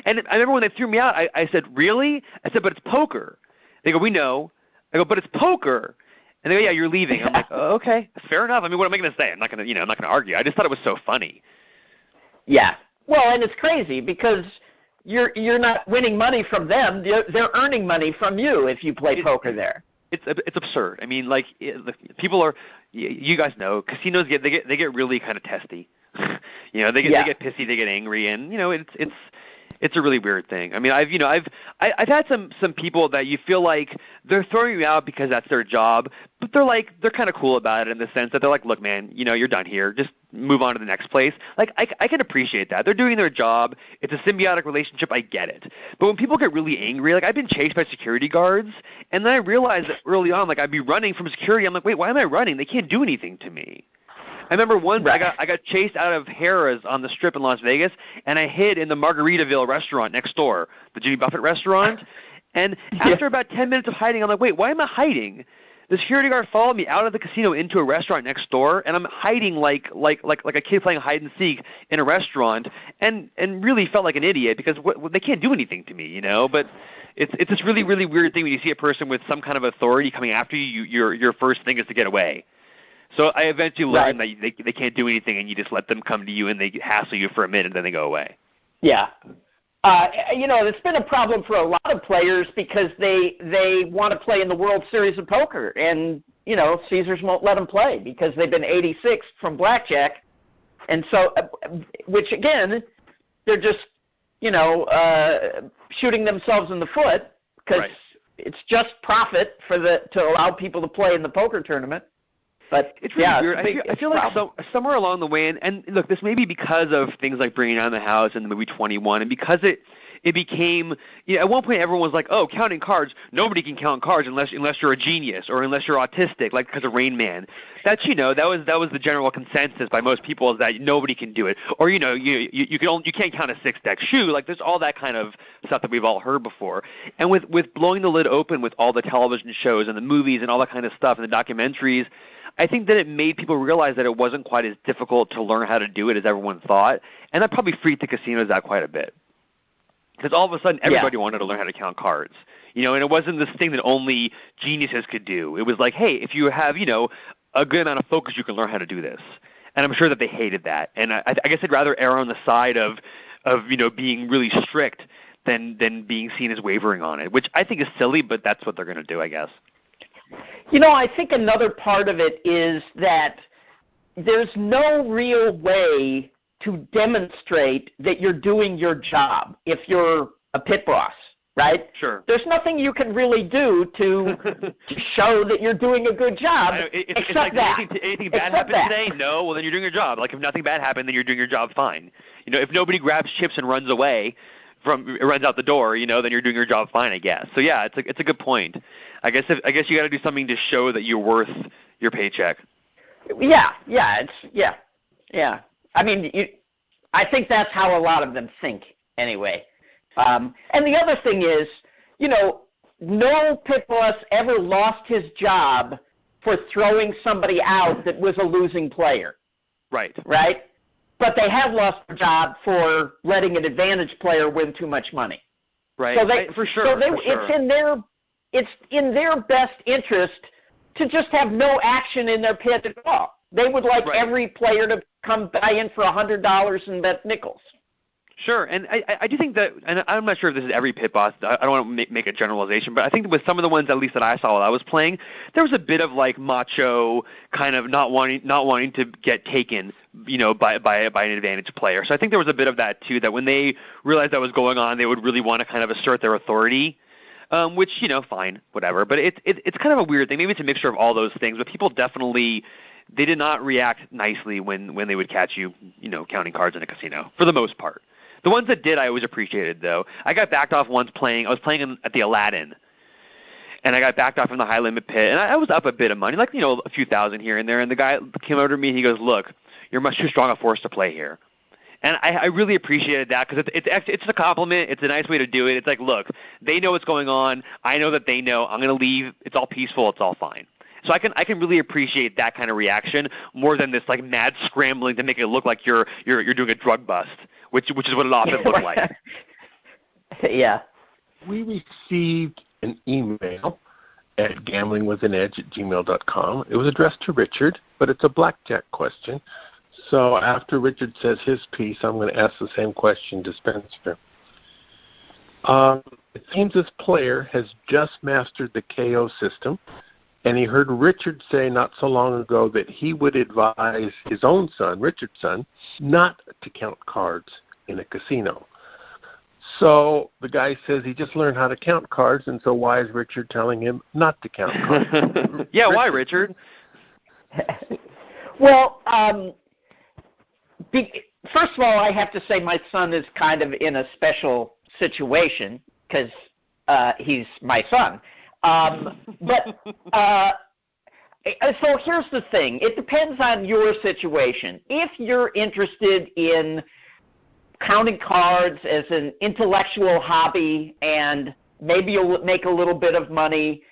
Speaker 4: and I remember when they threw me out, I said, really? I said, but it's poker. They go, we know. I go, but it's poker. And they go, yeah, you're leaving. I'm like, oh, okay, fair enough. I mean, what am I going to say? I'm not going to argue. I just thought it was so funny.
Speaker 3: Yeah. Well, and it's crazy because you're not winning money from them. They're earning money from you if you play poker there.
Speaker 4: It's absurd. I mean, people are. You guys know casinos get really kind of testy. They get pissy, they get angry, and it's a really weird thing. I mean, I've had some people that you feel like they're throwing you out because that's their job, but they're kind of cool about it in the sense that they're like, look, man, you're done here. Just move on to the next place. Like I can appreciate that. They're doing their job. It's a symbiotic relationship. I get it. But when people get really angry, like I've been chased by security guards, and then I realized that early on, like I'd be running from security. I'm like, wait, why am I running? They can't do anything to me. I remember once I got chased out of Harrah's on the Strip in Las Vegas, and I hid in the Margaritaville restaurant next door, the Jimmy Buffett restaurant. And after about 10 minutes of hiding, I'm like, wait, why am I hiding? The security guard followed me out of the casino into a restaurant next door, and I'm hiding like a kid playing hide and seek in a restaurant, and really felt like an idiot because they can't do anything to me, But it's this really, really weird thing when you see a person with some kind of authority coming after you. Your first thing is to get away. So I eventually learned that they can't do anything, and you just let them come to you, and they hassle you for a minute, and then they go away.
Speaker 3: Yeah. It's been a problem for a lot of players because they want to play in the World Series of Poker, and, Caesars won't let them play because they've been 86th from blackjack. And so, which, again, they're just, shooting themselves in the foot because it's just profit to allow people to play in the poker tournament. But
Speaker 4: it's really weird. I feel like somewhere along the way, and look, this may be because of things like Bringing Down the House and the movie 21, and because it became, at one point everyone was like, oh, counting cards, nobody can count cards unless you're a genius or unless you're autistic, like because of Rain Man. That's, that was the general consensus by most people, is that nobody can do it. Or, you can't count a 6-deck shoe. Like there's all that kind of stuff that we've all heard before. And with blowing the lid open with all the television shows and the movies and all that kind of stuff and the documentaries, I think that it made people realize that it wasn't quite as difficult to learn how to do it as everyone thought, and that probably freaked the casinos out quite a bit. Because all of a sudden, everybody wanted to learn how to count cards, and it wasn't this thing that only geniuses could do. It was like, hey, if you have, a good amount of focus, you can learn how to do this. And I'm sure that they hated that. And I guess I'd rather err on the side of being really strict than being seen as wavering on it, which I think is silly, but that's what they're going to do, I guess.
Speaker 3: I think another part of it is that there's no real way to demonstrate that you're doing your job if you're a pit boss, right?
Speaker 4: Sure.
Speaker 3: There's nothing you can really do to show that you're doing a good job except
Speaker 4: like,
Speaker 3: that.
Speaker 4: Anything bad happened today? No? Well, then you're doing your job. Like if nothing bad happened, then you're doing your job fine. If nobody grabs chips and runs away, runs out the door, then you're doing your job fine, I guess. So yeah, it's a good point. I guess you got to do something to show that you're worth your paycheck.
Speaker 3: Yeah. I mean, I think that's how a lot of them think, anyway. And the other thing is, no pit boss ever lost his job for throwing somebody out that was a losing player.
Speaker 4: Right.
Speaker 3: But they have lost their job for letting an advantage player win too much money.
Speaker 4: Right.
Speaker 3: So
Speaker 4: for sure.
Speaker 3: It's in their best interest to just have no action in their pit at all. They would like every player to come buy in for $100 and bet nickels.
Speaker 4: Sure, and I do think that, and I'm not sure if this is every pit boss, I don't want to make a generalization, but I think that with some of the ones, at least that I saw while I was playing, there was a bit of like macho kind of not wanting to get taken, by an advantage player. So I think there was a bit of that too, that when they realized that was going on, they would really want to kind of assert their authority. which, fine, whatever. But it's kind of a weird thing. Maybe it's a mixture of all those things, but people definitely, they did not react nicely when they would catch you, counting cards in a casino, for the most part. The ones that did, I always appreciated, though. I got backed off once I was playing at the Aladdin, and I got backed off from the high-limit pit, and I was up a bit of money, like, a few thousand here and there, and the guy came over to me, and he goes, look, you're much too strong a force to play here. And I really appreciated that because it's a compliment. It's a nice way to do it. It's like, look, they know what's going on. I know that they know. I'm going to leave. It's all peaceful. It's all fine. So I can really appreciate that kind of reaction more than this like mad scrambling to make it look like you're doing a drug bust, which is what it often looks like.
Speaker 3: Yeah.
Speaker 2: We received an email at gamblingwithanedge@gmail.com. It was addressed to Richard, but it's a blackjack question. So after Richard says his piece, I'm going to ask the same question to Spencer. It seems this player has just mastered the KO system, and he heard Richard say not so long ago that he would advise his own son, Richard's son, not to count cards in a casino. So the guy says he just learned how to count cards, and so why is Richard telling him not to count cards?
Speaker 4: Yeah, why, Richard?
Speaker 3: Well, first of all, I have to say my son is kind of in a special situation because he's my son. So here's the thing. It depends on your situation. If you're interested in counting cards as an intellectual hobby and maybe you'll make a little bit of money,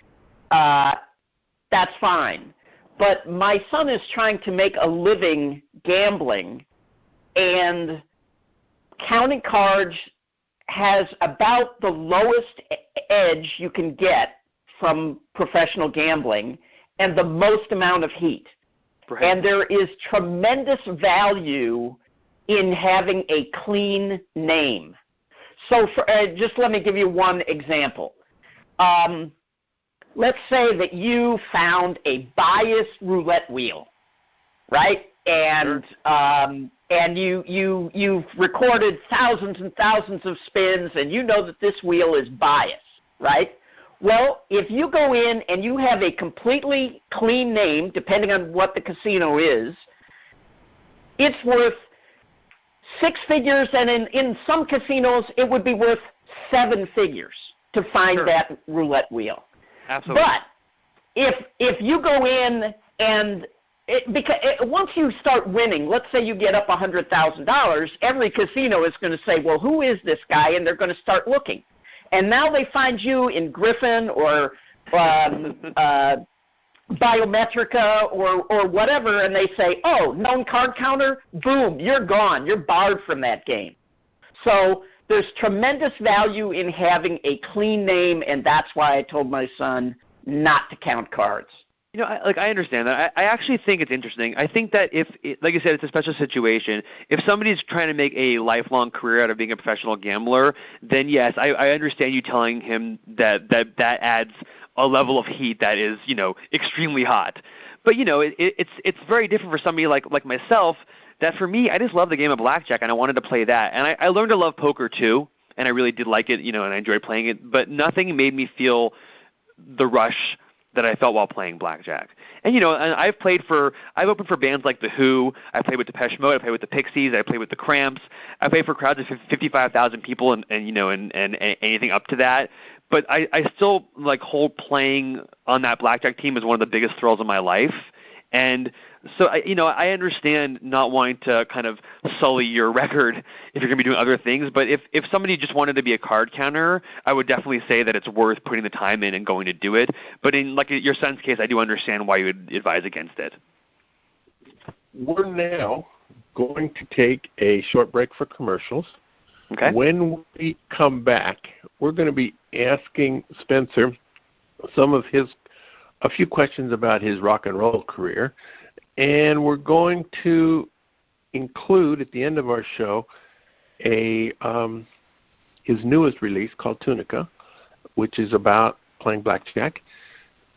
Speaker 3: that's fine. But my son is trying to make a living gambling, and counting cards has about the lowest edge you can get from professional gambling and the most amount of heat.
Speaker 4: Right.
Speaker 3: And there is tremendous value in having a clean name. So just let me give you one example. Let's say that you found a biased roulette wheel, right? And and you've recorded thousands and thousands of spins, and you know that this wheel is biased, right? Well, if you go in and you have a completely clean name, depending on what the casino is, it's worth 6 figures, and in some casinos it would be worth 7 figures to find that roulette wheel.
Speaker 4: Absolutely.
Speaker 3: But if you go in and once you start winning, let's say you get up $100,000, every casino is going to say, well, who is this guy? And they're going to start looking. And now they find you in Griffin or Biometrica or whatever, and they say, oh, known card counter, boom, you're gone. You're barred from that game. So there's tremendous value in having a clean name, and that's why I told my son not to count cards.
Speaker 4: I understand that. I actually think it's interesting. I think that like you said, it's a special situation. If somebody's trying to make a lifelong career out of being a professional gambler, then yes, I understand you telling him that adds a level of heat that is, extremely hot. But, it's very different for somebody like myself, that for me, I just love the game of blackjack, and I wanted to play that. And I learned to love poker, too, and I really did like it, and I enjoyed playing it. But nothing made me feel the rush that I felt while playing blackjack. And, and I've opened for bands like The Who, I played with Depeche Mode, I played with the Pixies, I played with the Cramps, I played for crowds of 55,000 people and anything up to that. But I still hold playing on that blackjack team as one of the biggest thrills of my life. And so, I understand not wanting to kind of sully your record if you're going to be doing other things. But if somebody just wanted to be a card counter, I would definitely say that it's worth putting the time in and going to do it. But in your son's case, I do understand why you would advise against it.
Speaker 2: We're now going to take a short break for commercials.
Speaker 4: Okay.
Speaker 2: When we come back, we're going to be asking Spencer a few questions about his rock and roll career, and we're going to include at the end of our show his newest release called Tunica, which is about playing blackjack,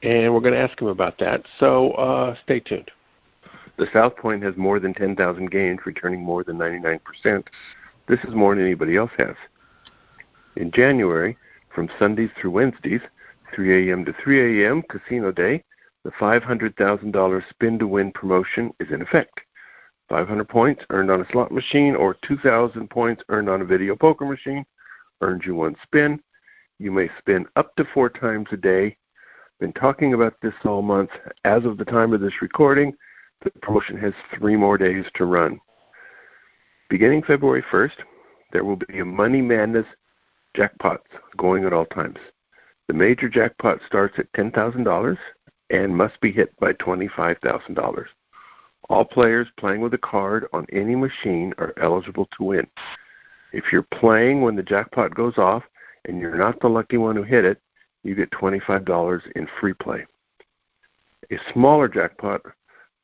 Speaker 2: and we're going to ask him about that. So stay tuned.
Speaker 5: The South Point has more than 10,000 games, returning more than 99%. This is more than anybody else has. In January, From Sundays through Wednesdays, 3 a.m. to 3 a.m. Casino Day, the $500,000 Spin to Win promotion is in effect. 500 points earned on a slot machine or 2,000 points earned on a video poker machine earns you one spin. You may spin up to 4 times a day. Been talking about this all month. As of the time of this recording, the promotion has 3 more days to run. Beginning February 1st, there will be a Money Madness jackpot going at all times. The major jackpot starts at $10,000 and must be hit by $25,000. All players playing with a card on any machine are eligible to win. If you're playing when the jackpot goes off and you're not the lucky one who hit it, you get $25 in free play. A smaller jackpot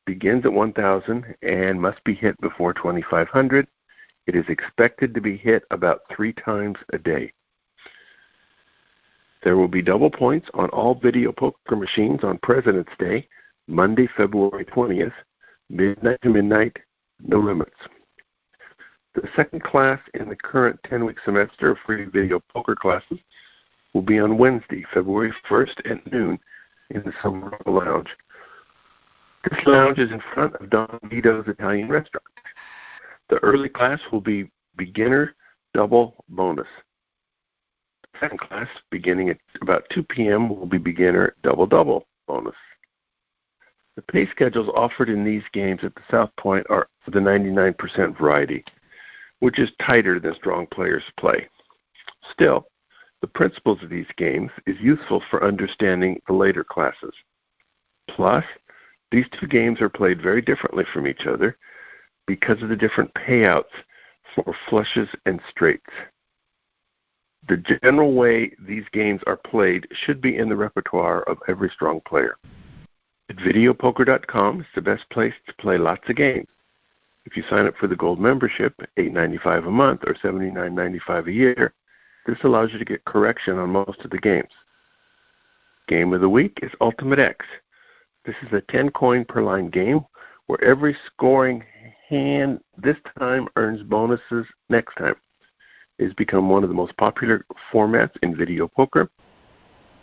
Speaker 5: begins at $1,000 and must be hit before $2,500. It is expected to be hit about 3 times a day. There will be double points on all video poker machines on President's Day, Monday, February 20th, midnight to midnight, no limits. The second class in the current 10-week semester of free video poker classes will be on Wednesday, February 1st at noon in the Summer Lounge. This lounge is in front of Don Vito's Italian restaurant. The early class will be beginner double bonus. The second class, beginning at about 2 p.m., will be beginner double bonus. The pay schedules offered in these games at the South Point are for the 99% variety, which is tighter than strong players play. Still, the principles of these games is useful for understanding the later classes. Plus, these 2 games are played very differently from each other because of the different payouts for flushes and straights. The general way these games are played should be in the repertoire of every strong player. At videopoker.com is the best place to play lots of games. If you sign up for the gold membership, $8.95 a month or $79.95 a year, this allows you to get correction on most of the games. Game of the week is Ultimate X. This is a 10-coin per line game where every scoring hand this time earns bonuses next time. It has become one of the most popular formats in video poker.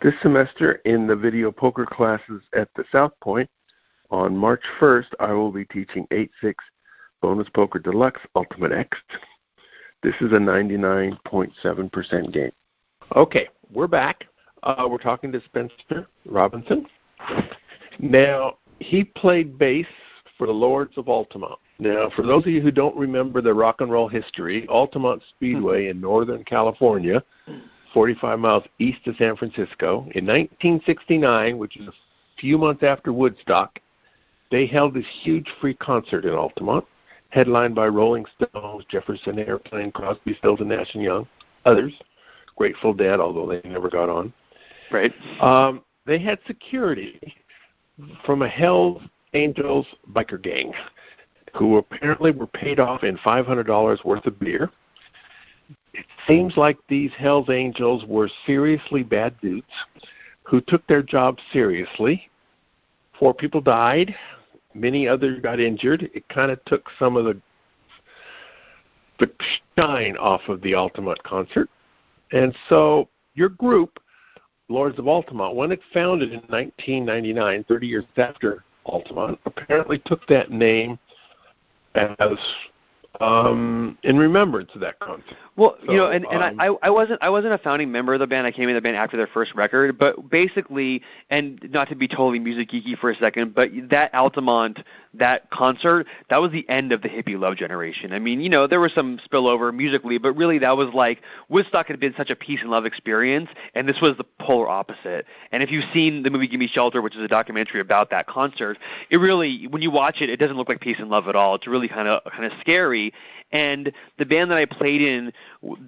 Speaker 5: This semester in the video poker classes at the South Point, on March 1st, I will be teaching 8-6 Bonus Poker Deluxe Ultimate X. This is a 99.7% game.
Speaker 2: Okay, we're back. We're talking to Spencer Robinson. Now, he played bass for the Lords of Altamont. Now, for those of you who don't remember the rock and roll history, Altamont Speedway in Northern California, 45 miles east of San Francisco, in 1969, which is a few months after Woodstock, they held this huge free concert in Altamont, headlined by Rolling Stones, Jefferson Airplane, Crosby, Stills and Nash and Young, others, Grateful Dead, although they never got on.
Speaker 4: Right.
Speaker 2: They had security from a Hells Angels biker gang who apparently were paid off in $500 worth of beer. It seems like these Hells Angels were seriously bad dudes who took their job seriously. 4 people died. Many others got injured. It kind of took some of the shine off of the Altamont concert. And so your group, Lords of Altamont, when it founded in 1999, 30 years after Altamont, apparently took that name as in remembrance of that concert.
Speaker 4: Well, so, I wasn't a founding member of the band. I came in the band after their first record, but basically, and not to be totally music geeky for a second, but that Altamont, that concert, that was the end of the hippie love generation. I mean, there was some spillover musically, but really that was like Woodstock had been such a peace and love experience, and this was the polar opposite. And if you've seen the movie Gimme Shelter, which is a documentary about that concert, it really, when you watch it, it doesn't look like peace and love at all. It's really kind of scary. And the band that I played in,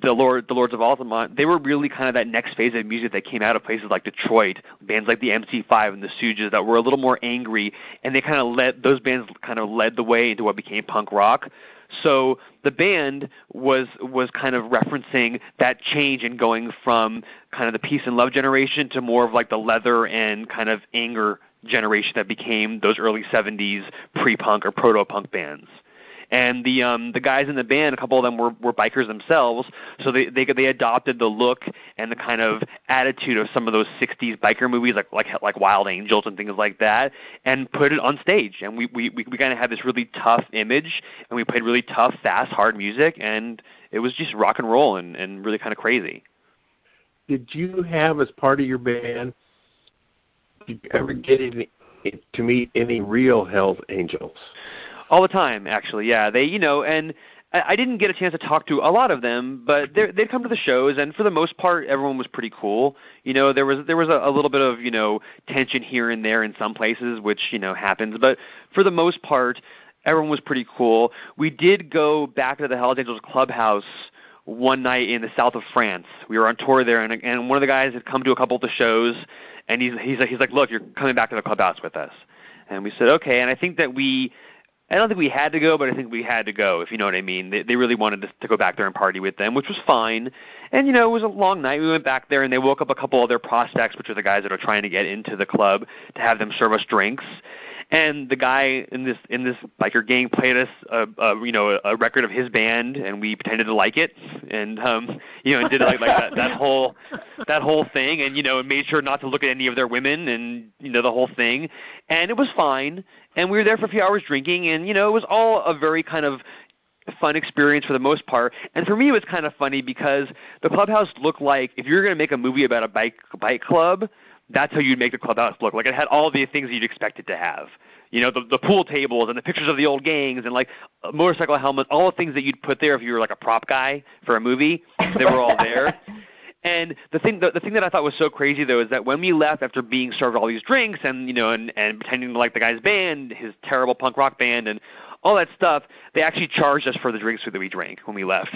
Speaker 4: the Lords of Altamont, they were really kind of that next phase of music that came out of places like Detroit, bands like the MC5 and the Stooges that were a little more angry, and those bands kind of led the way into what became punk rock. So the band was kind of referencing that change in going from kind of the peace and love generation to more of like the leather and kind of anger generation that became those early 70s pre-punk or proto-punk bands. and the guys in the band, a couple of them were bikers themselves, so they adopted the look and the kind of attitude of some of those 60s biker movies like Wild Angels and things like that, and put it on stage. And we kind of had this really tough image, and we played really tough, fast, hard music, and it was just rock and roll and really kind of crazy.
Speaker 2: Did you have, as part of your band, did you ever get to meet any real Hell's Angels?
Speaker 4: All the time, actually, yeah. They, and I didn't get a chance to talk to a lot of them, but they'd come to the shows, and for the most part, everyone was pretty cool. There was a little bit of, tension here and there in some places, which, happens, but for the most part, everyone was pretty cool. We did go back to the Hells Angels clubhouse one night in the south of France. We were on tour there, and one of the guys had come to a couple of the shows, and he's like, look, you're coming back to the clubhouse with us. And we said, okay. And I don't think we had to go, but I think we had to go, if you know what I mean. They really wanted to go back there and party with them, which was fine. And, it was a long night. We went back there, and they woke up a couple of their prospects, which are the guys that are trying to get into the club, to have them serve us drinks. And the guy in this biker gang played us a record of his band, and we pretended to like it, and and did like that whole thing, and made sure not to look at any of their women, and the whole thing, and it was fine. And we were there for a few hours drinking, and it was all a very kind of fun experience for the most part. And for me, it was kind of funny because the clubhouse looked like, if you were going to make a movie about a bike club, that's how you'd make the clubhouse look. Like, it had all the things you'd expect it to have. The pool tables and the pictures of the old gangs and, like, motorcycle helmets, all the things that you'd put there if you were, like, a prop guy for a movie. They were all there. And the thing that I thought was so crazy, though, is that when we left after being served all these drinks and, and pretending to like the guy's band, his terrible punk rock band, and all that stuff, they actually charged us for the drinks that we drank when we left.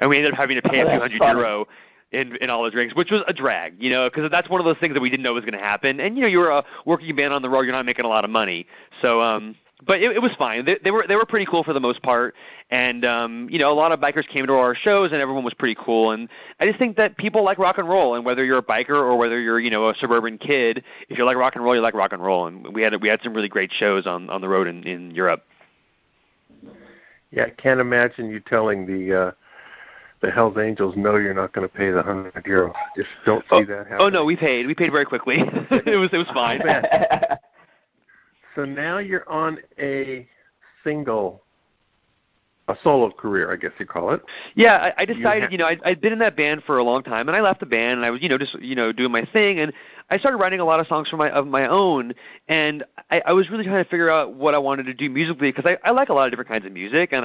Speaker 4: And we ended up having to pay a few hundred euro in all the drinks, which was a drag, because that's one of those things that we didn't know was going to happen. And, you're a working band on the road, you're not making a lot of money. So, but it was fine. They were pretty cool for the most part. And, a lot of bikers came to our shows, and everyone was pretty cool. And I just think that people like rock and roll, and whether you're a biker or whether you're, a suburban kid, if you like rock and roll, you like rock and roll. And we had some really great shows on the road in Europe.
Speaker 5: Yeah, I can't imagine you telling the Hells Angels, no, you're not going to pay the €100. Just don't see that happen.
Speaker 4: Oh no, we paid very quickly. it was fine.
Speaker 5: So now you're on a solo career, I guess you call it.
Speaker 4: Yeah, I decided, I'd been in that band for a long time, and I left the band, and I was, just, doing my thing, and I started writing a lot of songs of my own, and I was really trying to figure out what I wanted to do musically, because I like a lot of different kinds of music, and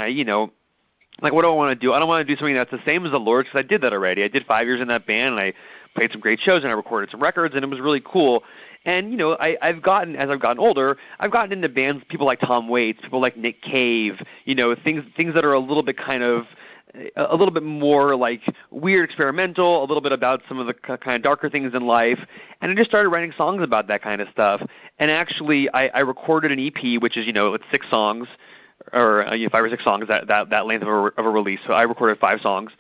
Speaker 4: like, what do I want to do? I don't want to do something that's the same as the Lords, because I did that already. I did 5 years in that band, and I played some great shows, and I recorded some records, and it was really cool. And, as I've gotten older, I've gotten into bands, people like Tom Waits, people like Nick Cave, things that are a little bit a little bit more like weird, experimental, a little bit about some of the kind of darker things in life. And I just started writing songs about that kind of stuff. And actually, I recorded an EP, which is, it's 6 songs, or 5 or 6 songs, that length of a release. So I recorded 5 songs.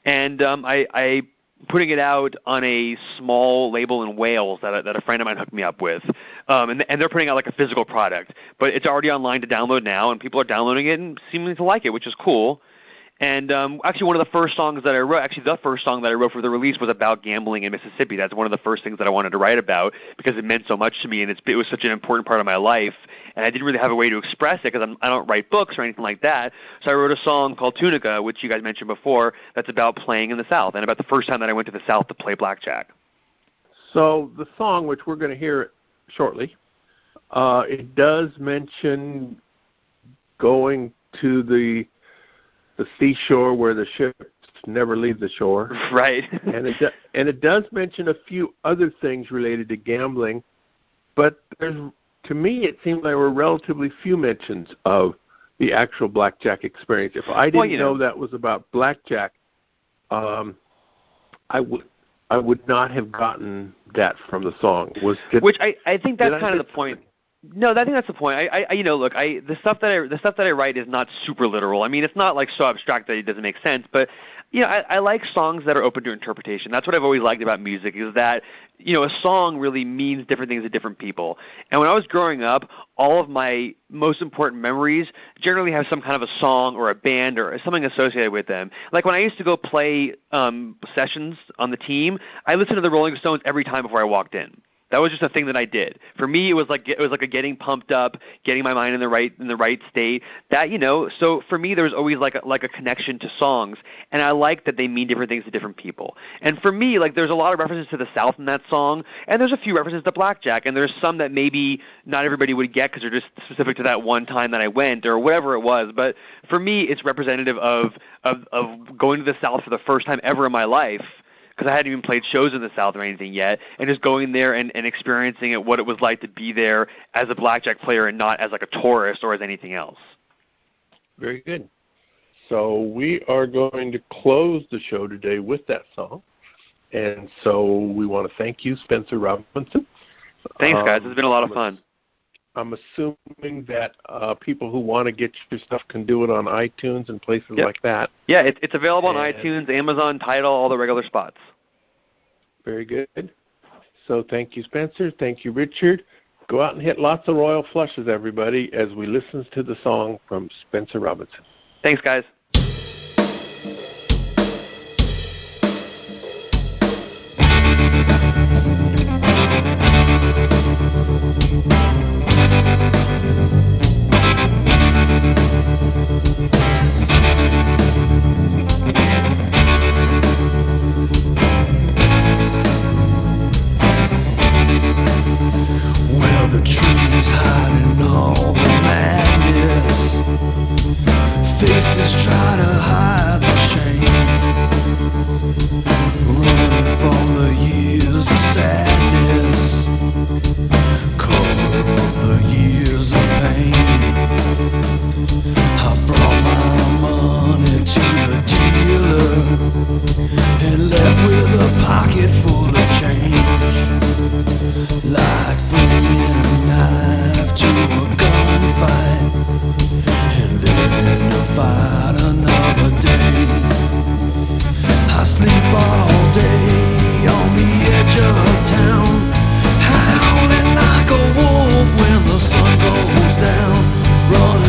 Speaker 4: And I putting it out on a small label in Wales that a friend of mine hooked me up with. And they're putting out like a physical product. But it's already online to download now, and people are downloading it and seeming to like it, which is cool. And actually one of the first songs that I wrote, the first song that I wrote for the release was about gambling in Mississippi. That's one of the first things that I wanted to write about because it meant so much to me, and it was such an important part of my life. And I didn't really have a way to express it because I don't write books or anything like that. So I wrote a song called Tunica, which you guys mentioned before, that's about playing in the South and about the first time that I went to the South to play blackjack.
Speaker 2: So the song, which we're going to hear shortly, it does mention going to the seashore where the ships never leave the shore.
Speaker 4: Right.
Speaker 2: and it does mention a few other things related to gambling, but to me it seemed like there were relatively few mentions of the actual blackjack experience. If I didn't know that was about blackjack, I would not have gotten that from the song.
Speaker 4: Which I think that's kind of the point. No, I think that's the point. The stuff that I write is not super literal. I mean, it's not like so abstract that it doesn't make sense. But I like songs that are open to interpretation. That's what I've always liked about music, is that, a song really means different things to different people. And when I was growing up, all of my most important memories generally have some kind of a song or a band or something associated with them. Like when I used to go play sessions on the team, I listened to the Rolling Stones every time before I walked in. That was just a thing that I did. For me, it was like a getting pumped up, getting my mind in the right state. That so for me, there was always like a connection to songs, and I like that they mean different things to different people. And for me, like there's a lot of references to the South in that song, and there's a few references to blackjack, and there's some that maybe not everybody would get because they're just specific to that one time that I went or whatever it was. But for me, it's representative of going to the South for the first time ever in my life, because I hadn't even played shows in the South or anything yet, and just going there and experiencing it, what it was like to be there as a blackjack player and not as like a tourist or as anything else.
Speaker 2: Very good. So we are going to close the show today with that song. And so we want to thank you, Spencer Robinson.
Speaker 4: Thanks, guys. It's been a lot of fun.
Speaker 2: I'm assuming that people who want to get your stuff can do it on iTunes and places like that.
Speaker 4: Yeah, it's available on iTunes, Amazon, Tidal, all the regular spots.
Speaker 2: Very good. So thank you, Spencer. Thank you, Richard. Go out and hit lots of royal flushes, everybody, as we listen to the song from Spencer Robinson.
Speaker 4: Thanks, guys.
Speaker 6: Trees hiding all the madness. Faces try to hide the shame. Running from the years of sadness. Cover up the years of pain. I brought my money to the dealer and left with a pocket full of change. Like bringing a knife to a gunfight and living to fight another day. I sleep all day on the edge of town, howling like a wolf when the sun goes down, running